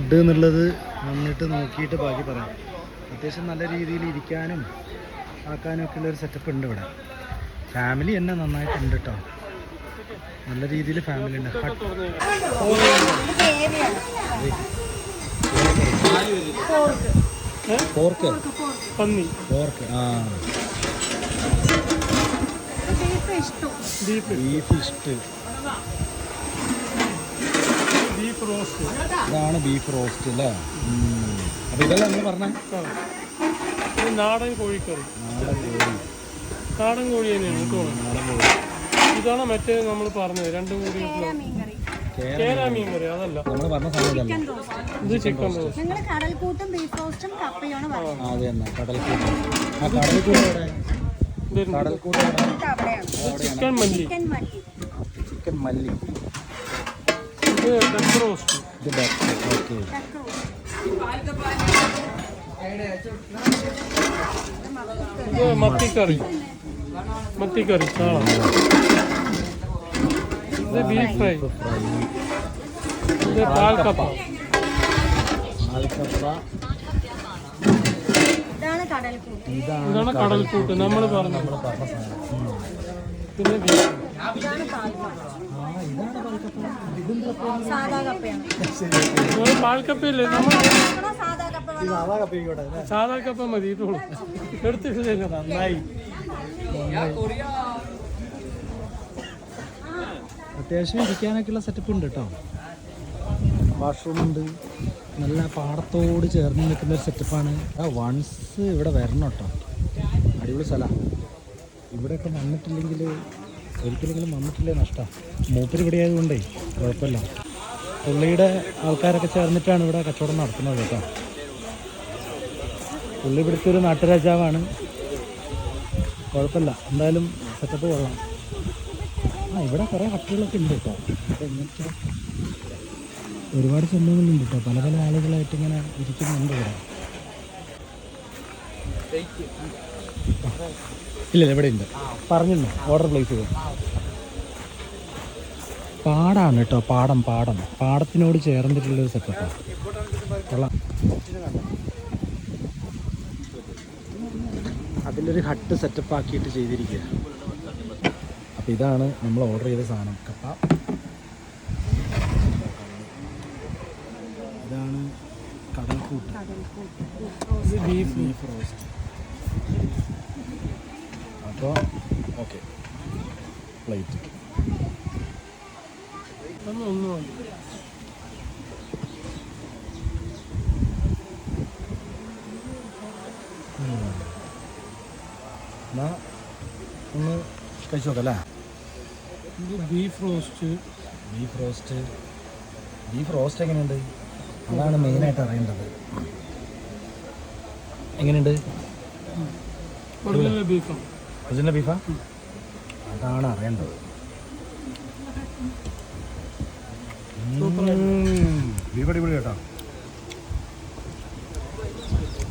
Food എന്നുള്ളത് വന്നിട്ട് നോക്കിയിട്ട് ബാക്കി പറയാം. അത്യാവശ്യം നല്ല രീതിയിൽ ഇരിക്കാനും ആക്കാനും ഒക്കെ ഉള്ളൊരു സെറ്റപ്പ് ഉണ്ട് ഇവിടെ. ഫാമിലി തന്നെ നന്നായിട്ടുണ്ട് കേട്ടോ, നല്ല രീതിയിൽ ഫാമിലി ഉണ്ട്. പോർക്ക് ആ ബീഫ് ഇഷ്ടം. ഇതാണ് ബീഫ് റോസ്റ്റ് അല്ലേ? അപ്പൊ ഇതല്ല നമ്മൾ പറഞ്ഞ നാടൻ കോഴിക്കറി. നാടൻ കോഴി തന്നെയാണ് കേട്ടോ. ഇതാണ് മറ്റേ നമ്മൾ പറഞ്ഞത് രണ്ടും കൂടി കേര മീൻ കറി. അതല്ല നമ്മൾ പറഞ്ഞ സമയത്തല്ല, ഇത് ചിക്കൻ റോസ്റ്റ്. കടൽക്കൂട്ടും ബീഫ് റോസ്റ്റും കപ്പയാണ് പറയുന്നത്. അത് തന്നെ കടൽക്കൂട്ട്. ആ കടൽക്കൂട്ട് കടൽക്കൂട്ട് ചിക്കൻ മല്ലി. ചിക്കൻ മല്ലി. ഇത് ഡക്ക് റോസ്റ്റ്. ഇത് ഓക്കെ. ഇത് മത്തിക്കറി. മത്തിക്കറി ചാള. ഇത് ബീഫ് ഫ്രൈ. ഇത് പാൽക്കപ്പ. ഇതാണ് കടൽക്കൂട്ട് നമ്മൾ പറഞ്ഞു. പിന്നെ പാൽക്കപ്പയില്ലേ നമ്മൾ സാധാ കപ്പ മതി. ഇട്ടോളൂ, എടുത്തിട്ടില്ല. നന്നായി. അത്യാവശ്യം ഇരിക്കാനൊക്കെയുള്ള സെറ്റപ്പ് ഉണ്ട് കേട്ടോ. വാഷ്റൂം ഉണ്ട്. നല്ല പാടത്തോട് ചേർന്ന് നിൽക്കുന്ന ഒരു സെറ്റപ്പാണ്. വൺസ് ഇവിടെ വരണം കേട്ടോ, അടിപൊളി സ്ഥലമാണ്. ഇവിടെയൊക്കെ വന്നിട്ടില്ലെങ്കിൽ ഒരിക്കലെങ്കിലും വന്നിട്ടില്ലേ നഷ്ടമാണ്. മൂപ്പര് ഇവിടെ ആയതുകൊണ്ടേ കുഴപ്പമില്ല. പുള്ളിയുടെ ആൾക്കാരൊക്കെ ചേർന്നിട്ടാണ് ഇവിടെ കച്ചവടം നടത്തുന്നത് കേട്ടോ. പുള്ളി ഇവിടുത്തെ ഒരു നാട്ടുരാജാവാണ്. കുഴപ്പമില്ല, എന്തായാലും സെറ്റപ്പ് കൊള്ളാം. ഇവിടെ കുറേ ഹട്ടുകളൊക്കെ ഉണ്ട് കേട്ടോ. അപ്പോൾ ഇങ്ങനത്തെ ഒരുപാട് സംഭവങ്ങളുണ്ട് കേട്ടോ. പല പല ആളുകളായിട്ട് ഇങ്ങനെ ഇരിക്കുന്നുണ്ട് ഇവിടെ. ഇല്ല ഇവിടെ ഉണ്ട്, പറഞ്ഞിരുന്നു ഓർഡർ പ്ലേസ് ചെയ്ത്. പാടാണ് കേട്ടോ, പാടത്തിനോട് ചേർന്നിട്ടുള്ളൊരു സെറ്റപ്പാണ്. കൊള്ളാം. അതിലൊരു ഹട്ട് സെറ്റപ്പ് ആക്കിയിട്ട് ചെയ്തിരിക്കുക. അപ്പോൾ ഇതാണ് നമ്മൾ ഓർഡർ ചെയ്ത സാധനം, കപ്പ. ഇതാണ് കടൽക്കൂട്ട്. Beef roast. അപ്പോൾ ഓക്കെ, പ്ലേറ്റ്. എന്നാ ഒന്ന് കഴിച്ചു നോക്കല്ലേ. Beef roast. ബീഫ് റോസ്റ്റ് എങ്ങനെയുണ്ട്? അതാണ് മെയിനായിട്ട് അറിയേണ്ടത്. എങ്ങനെയുണ്ട്? ഒറിജിനൽ ബീഫാ? അതാണ് അറിയേണ്ടത്. ബീഫ് അടിപൊളി കേട്ടോ.